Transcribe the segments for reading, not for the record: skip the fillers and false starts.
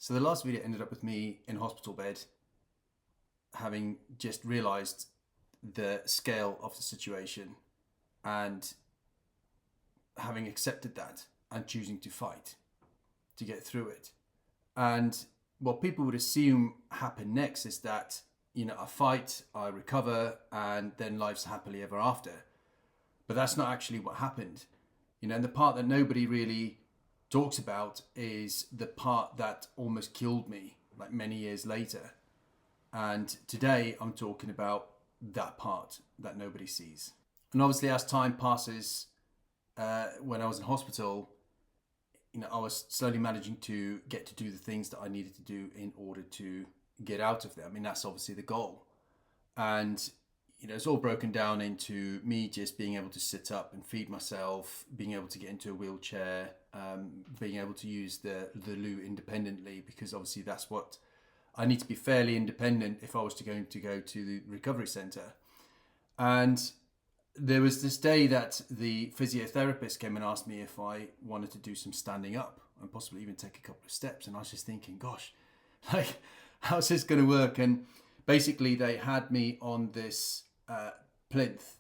So the last video ended up with me in hospital bed, having just realised the scale of the situation and having accepted that and choosing to fight to get through it. And what people would assume happen next is that, I fight, I recover, and then life's happily ever after. But that's not actually what happened. And the part that nobody really talks about is the part that almost killed me, like many years later. And today I'm talking about that part that nobody sees. And obviously, as time passes, when I was in hospital, I was slowly managing to get to do the things that I needed to do in order to get out of there. I mean, that's obviously the goal. And, it's all broken down into me just being able to sit up and feed myself, being able to get into a wheelchair, being able to use the loo independently, because obviously that's what I need to be fairly independent if I was to go to the recovery centre. And there was this day that the physiotherapist came and asked me if I wanted to do some standing up and possibly even take a couple of steps. And I was just thinking, gosh, like, how's this going to work? And basically they had me on this plinth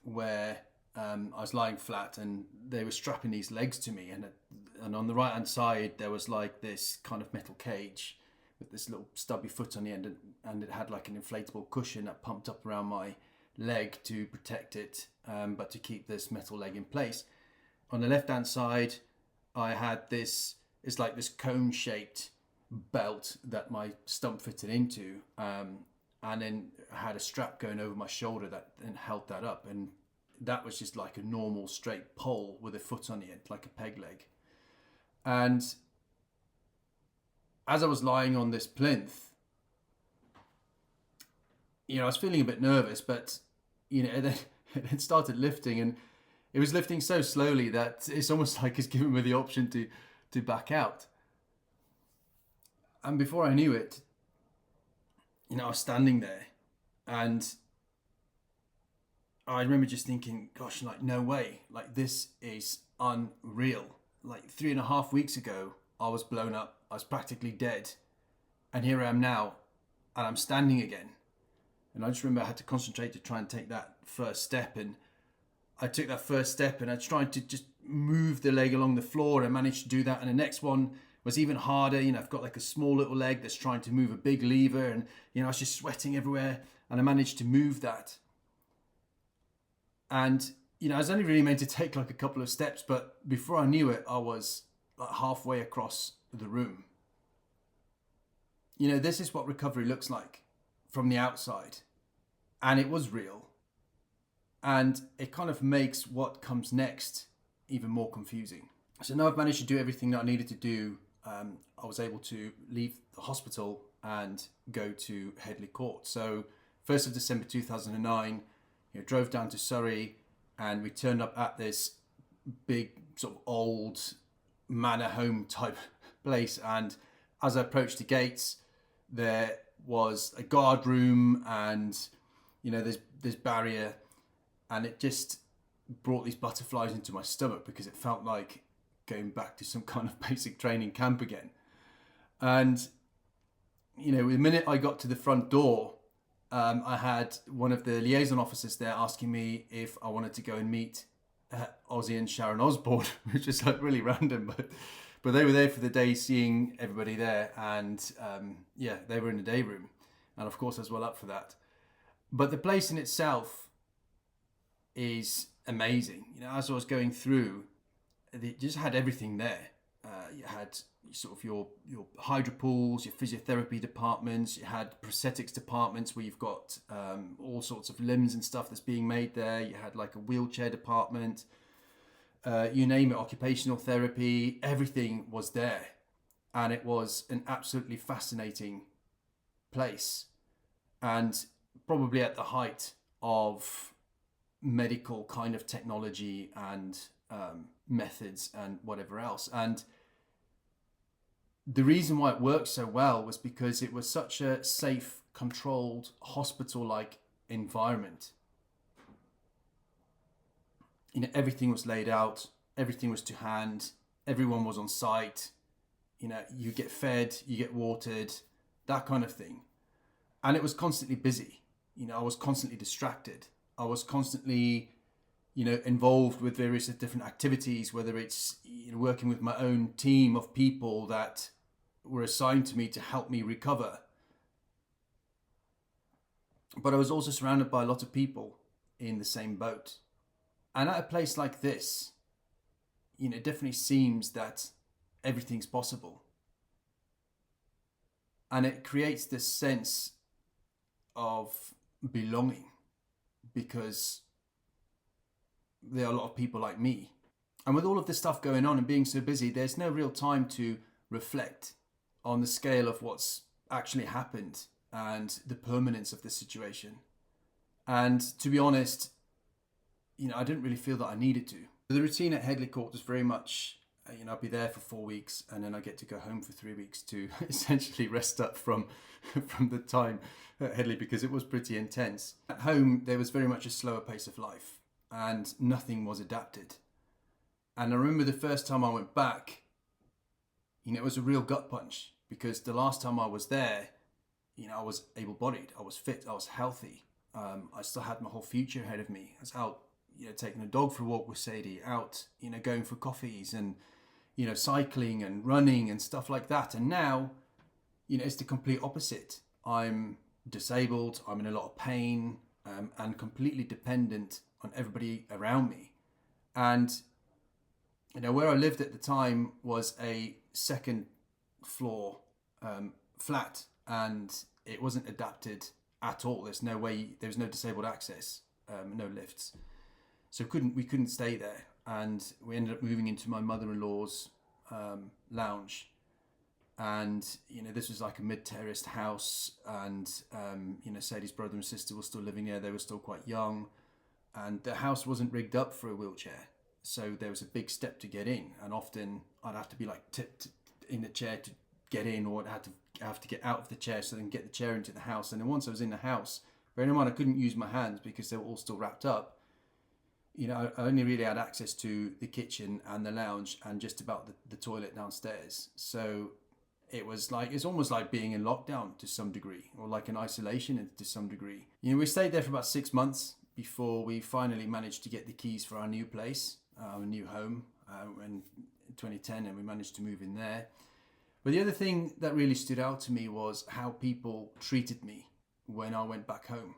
where I was lying flat, and they were strapping these legs to me. And on the right hand side, there was like this kind of metal cage with this little stubby foot on the end. And it had like an inflatable cushion that pumped up around my leg to protect it, but to keep this metal leg in place. On the left hand side, I had it's like this cone shaped belt that my stump fitted into, and then I had a strap going over my shoulder that then held that up, and that was just like a normal straight pole with a foot on the end, like a peg leg. And as I was lying on this plinth, I was feeling a bit nervous, but it started lifting, and it was lifting so slowly that it's almost like it's giving me the option to back out. And before I knew it, I was standing there, and I remember just thinking, gosh, like, no way, like, this is unreal. Like 3.5 weeks ago, I was blown up, I was practically dead, and here I am now, and I'm standing again. And I just remember I had to concentrate to try and take that first step. And I took that first step, and I tried to just move the leg along the floor, and I managed to do that. And the next one was even harder. I've got like a small little leg that's trying to move a big lever, and, I was just sweating everywhere, and I managed to move that. And, I was only really meant to take like a couple of steps, but before I knew it, I was like halfway across the room. This is what recovery looks like from the outside. And it was real. And it kind of makes what comes next even more confusing. So now I've managed to do everything that I needed to do. I was able to leave the hospital and go to Headley Court. So 1st of December 2009, drove down to Surrey, and we turned up at this big sort of old manor home type place. And as I approached the gates, there was a guard room, and this barrier, and it just brought these butterflies into my stomach, because it felt like going back to some kind of basic training camp again. And the minute I got to the front door, I had one of the liaison officers there asking me if I wanted to go and meet Ozzy and Sharon Osbourne, which is like really random, but they were there for the day, seeing everybody there, and they were in the day room, and of course I was well up for that. But the place in itself is amazing. As I was going through, it just had everything there. You had sort of your hydro pools, your physiotherapy departments, you had prosthetics departments where you've got all sorts of limbs and stuff that's being made there. You had like a wheelchair department, you name it, occupational therapy, everything was there. And it was an absolutely fascinating place, and probably at the height of medical kind of technology and methods and whatever else. And the reason why it worked so well was because it was such a safe, controlled, hospital-like environment. Everything was laid out, everything was to hand, everyone was on site. You get fed, you get watered, that kind of thing. And it was constantly busy. I was constantly distracted. I was constantly, involved with various different activities, whether it's working with my own team of people that were assigned to me to help me recover. But I was also surrounded by a lot of people in the same boat. And at a place like this, it definitely seems that everything's possible. And it creates this sense of belonging because there are a lot of people like me. And with all of this stuff going on and being so busy, there's no real time to reflect on the scale of what's actually happened and the permanence of the situation. And to be honest, I didn't really feel that I needed to. The routine at Headley Court was very much, I'd be there for 4 weeks and then I get to go home for 3 weeks to essentially rest up from the time at Headley, because it was pretty intense. At home, there was very much a slower pace of life and nothing was adapted. And I remember the first time I went back, it was a real gut punch, because the last time I was there, I was able-bodied, I was fit, I was healthy. I still had my whole future ahead of me. I was out, taking a dog for a walk with Sadie, out, going for coffees and, cycling and running and stuff like that. And now, it's the complete opposite. I'm disabled, I'm in a lot of pain, and completely dependent on everybody around me. And, where I lived at the time was a second floor flat, and it wasn't adapted at all. There's no way, there was no disabled access, no lifts. So we couldn't stay there. And we ended up moving into my mother-in-law's lounge. And, this was like a mid-terraced house, and, Sadie's brother and sister were still living there. They were still quite young, and the house wasn't rigged up for a wheelchair. So there was a big step to get in, and often I'd have to be like tipped in the chair to get in, or I'd have to get out of the chair so then get the chair into the house. And then once I was in the house, bearing in mind I couldn't use my hands because they were all still wrapped up, I only really had access to the kitchen and the lounge and just about the toilet downstairs. So it's almost like being in lockdown to some degree, or like in isolation to some degree. We stayed there for about 6 months before we finally managed to get the keys for our new place, our new home, in 2010, and we managed to move in there. But the other thing that really stood out to me was how people treated me when I went back home.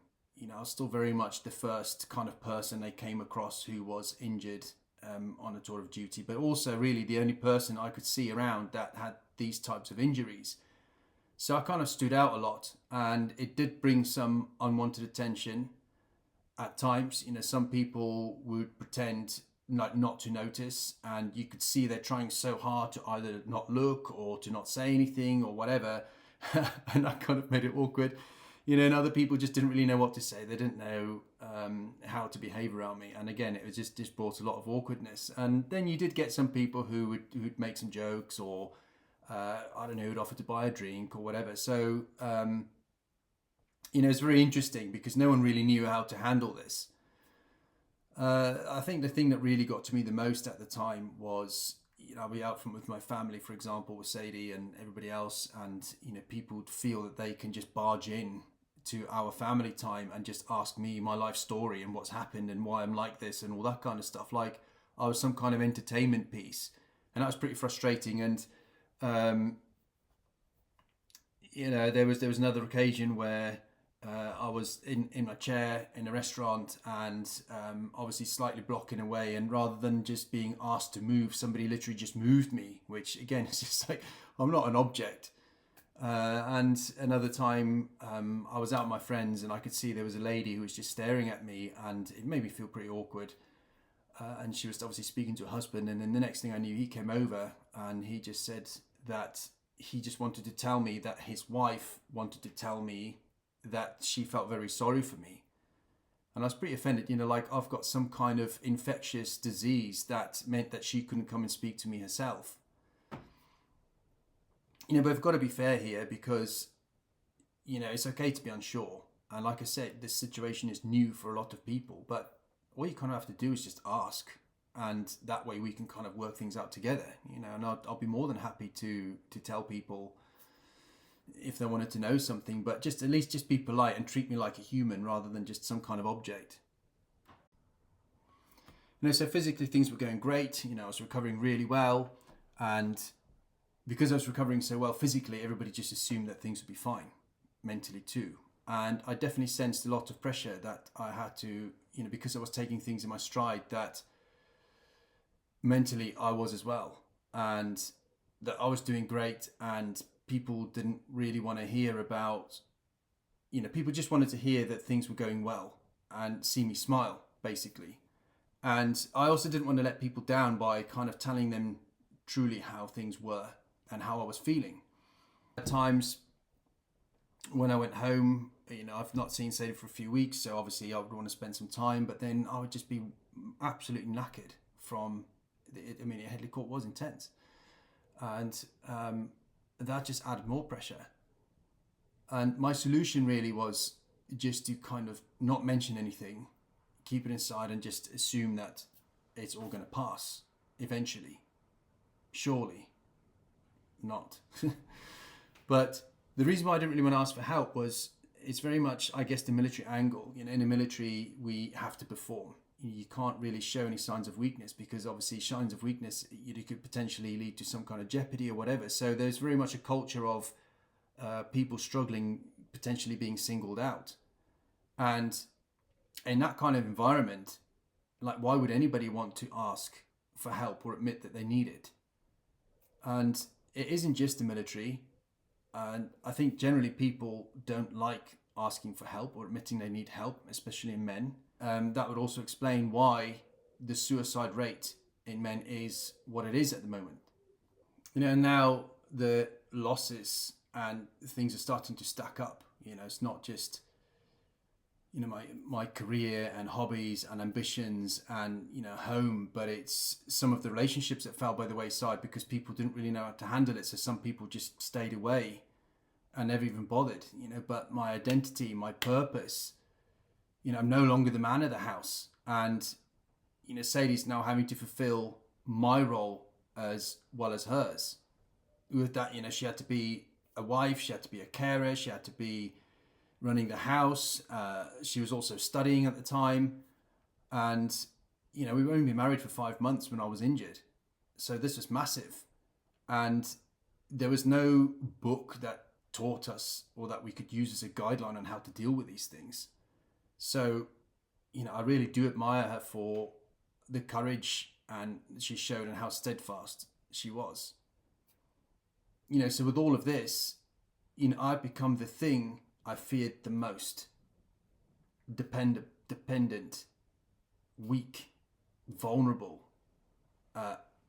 I was still very much the first kind of person they came across who was injured on a tour of duty, but also really the only person I could see around that had these types of injuries. So I kind of stood out a lot, and it did bring some unwanted attention at times. Some people would pretend like not to notice, and you could see they're trying so hard to either not look or to not say anything or whatever. And that kind of made it awkward. And other people just didn't really know what to say. They didn't know how to behave around me. And again, it was just brought a lot of awkwardness. And then you did get some people who'd make some jokes, or I don't know, who'd offer to buy a drink or whatever. So, it's very interesting because no one really knew how to handle this. I think the thing that really got to me the most at the time was, I'll be out with my family, for example, with Sadie and everybody else, and people would feel that they can just barge in to our family time and just ask me my life story and what's happened and why I'm like this and all that kind of stuff, like I was some kind of entertainment piece. And that was pretty frustrating. And there was another occasion where I was in my chair in a restaurant, and obviously slightly blocking away, and rather than just being asked to move, somebody literally just moved me, which again is just like, I'm not an object. And another time I was out with my friends, and I could see there was a lady who was just staring at me, and it made me feel pretty awkward. And she was obviously speaking to her husband, and then the next thing I knew, he came over and he just said that he just wanted to tell me that his wife wanted to tell me that she felt very sorry for me. And I was pretty offended, like I've got some kind of infectious disease that meant that she couldn't come and speak to me herself. But I've got to be fair here, because it's okay to be unsure, and like I said, this situation is new for a lot of people, but all you kind of have to do is just ask. and that way we can kind of work things out together, you know. And I'll be more than happy to tell people if they wanted to know something, but just at least just be polite and treat me like a human rather than just some kind of object. You know, so physically things were going great. You know, I was recovering really well, and because I was recovering so well physically, everybody just assumed that things would be fine mentally too. And I definitely sensed a lot of pressure that I had to, you know, because I was taking things in my stride, that mentally I was as well, and that I was doing great, and people didn't really want to hear about, you know, people just wanted to hear that things were going well and see me smile, basically. And I also didn't want to let people down by kind of telling them truly how things were and how I was feeling. At times when I went home, you know, I've not seen Sadie for a few weeks, so obviously I would want to spend some time, but then I would just be absolutely knackered from, I mean, Headley Court was intense. And that just added more pressure. And my solution really was just to kind of not mention anything, keep it inside, and just assume that it's all going to pass eventually. Surely not. But the reason why I didn't really want to ask for help was, it's very much, I guess, the military angle. You know, in the military, we have to perform. You can't really show any signs of weakness, because obviously signs of weakness, you could potentially lead to some kind of jeopardy or whatever. So there's very much a culture of people struggling, potentially being singled out. And in that kind of environment, like, why would anybody want to ask for help or admit that they need it? And it isn't just the military. And I think generally people don't like asking for help or admitting they need help, especially in men. That would also explain why the suicide rate in men is what it is at the moment. You know, now the losses and things are starting to stack up. You know, it's not just, you know, my career and hobbies and ambitions and, you know, home, but it's some of the relationships that fell by the wayside because people didn't really know how to handle it. So some people just stayed away and never even bothered, you know. But my identity, my purpose, you know, I'm no longer the man of the house. And, you know, Sadie's now having to fulfill my role as well as hers. With that, you know, she had to be a wife, she had to be a carer, she had to be running the house. She was also studying at the time. And, you know, we've only been married for 5 months when I was injured. So this was massive. And there was no book that taught us or that we could use as a guideline on how to deal with these things. So, you know, I really do admire her for the courage and she showed and how steadfast she was. You know, so with all of this, you know, I've become the thing I feared the most. Dependent, weak, vulnerable,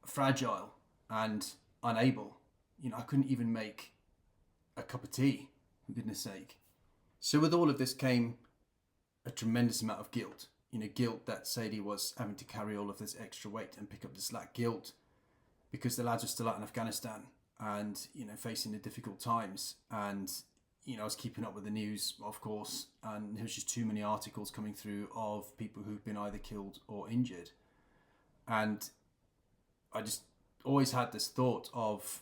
fragile, and unable. You know, I couldn't even make a cup of tea, for goodness sake. So with all of this came a tremendous amount of guilt. You know, guilt that Sadie was having to carry all of this extra weight and pick up the slack. Guilt because the lads were still out in Afghanistan and, you know, facing the difficult times. And, you know, I was keeping up with the news, of course, and there was just too many articles coming through of people who've been either killed or injured. And I just always had this thought of,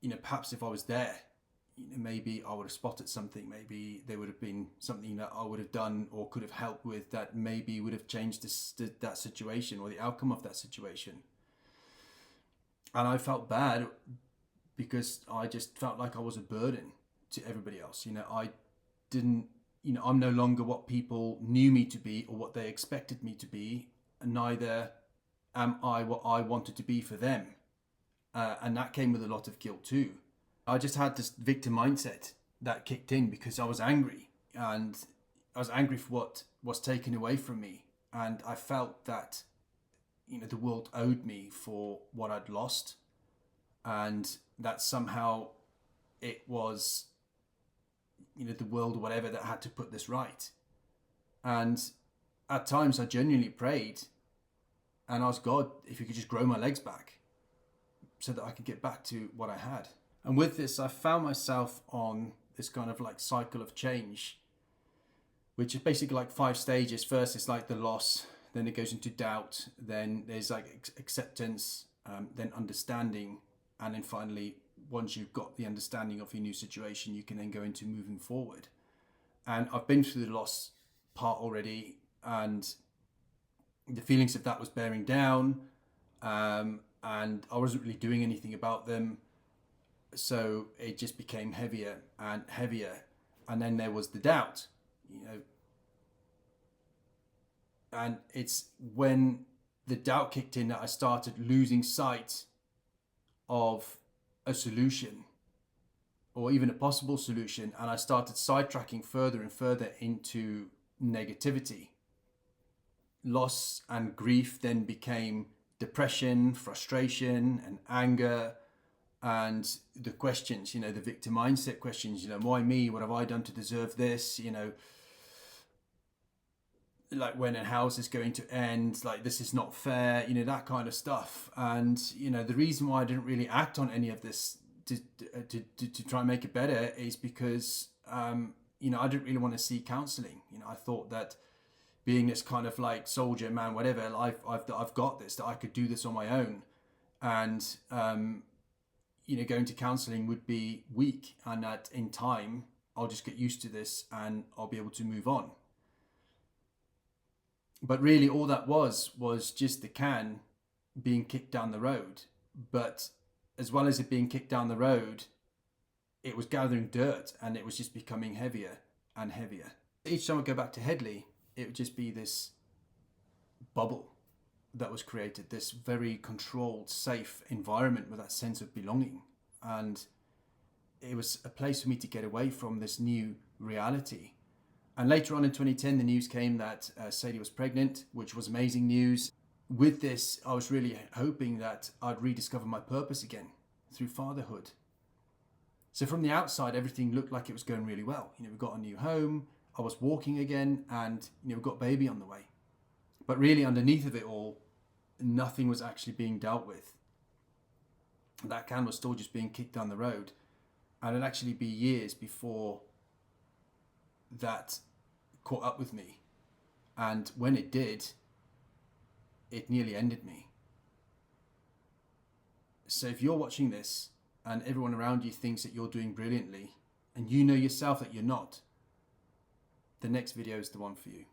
you know, perhaps if I was there, you know, maybe I would have spotted something. Maybe there would have been something that I would have done or could have helped with that maybe would have changed that situation or the outcome of that situation. And I felt bad because I just felt like I was a burden to everybody else. You know, I didn't, you know, I'm no longer what people knew me to be or what they expected me to be. And neither am I what I wanted to be for them. And that came with a lot of guilt too. I just had this victim mindset that kicked in because I was angry, and I was angry for what was taken away from me. And I felt that, you know, the world owed me for what I'd lost, and that somehow it was, you know, the world or whatever that had to put this right. And at times I genuinely prayed and asked God if he could just grow my legs back so that I could get back to what I had. And with this, I found myself on this kind of like cycle of change, which is basically like 5 stages. First, it's like the loss. then it goes into doubt, then there's like acceptance, then understanding, and then finally, once you've got the understanding of your new situation, you can then go into moving forward. And I've been through the loss part already, and the feelings of that was bearing down, and I wasn't really doing anything about them, so it just became heavier and heavier. And then there was the doubt, and it's when the doubt kicked in that I started losing sight of a solution or even a possible solution, and I started sidetracking further and further into negativity. Loss and grief then became depression, frustration, and anger, and the questions, the victim mindset questions, why me? What have I done to deserve this? Like, when and how is this going to end? Like, this is not fair, that kind of stuff. And, the reason why I didn't really act on any of this to try and make it better is because, I didn't really want to see counseling. I thought that being this kind of like soldier, man, whatever, I've got this, that I could do this on my own. And, going to counseling would be weak, and that in time, I'll just get used to this and I'll be able to move on. But really all that was just the can being kicked down the road. But as well as it being kicked down the road, it was gathering dirt, and it was just becoming heavier and heavier. Each time I go back to Headley, it would just be this bubble that was created, this very controlled, safe environment with that sense of belonging. And it was a place for me to get away from this new reality. And later on in 2010, the news came that Sadie was pregnant, which was amazing news. With this, I was really hoping that I'd rediscover my purpose again through fatherhood. So from the outside, everything looked like it was going really well. We got a new home, I was walking again, and we got baby on the way. But really underneath of it all, nothing was actually being dealt with. That can was still just being kicked down the road. And it'd actually be years before that caught up with me. And when it did, it nearly ended me. So if you're watching this and everyone around you thinks that you're doing brilliantly, and you know yourself that you're not, the next video is the one for you.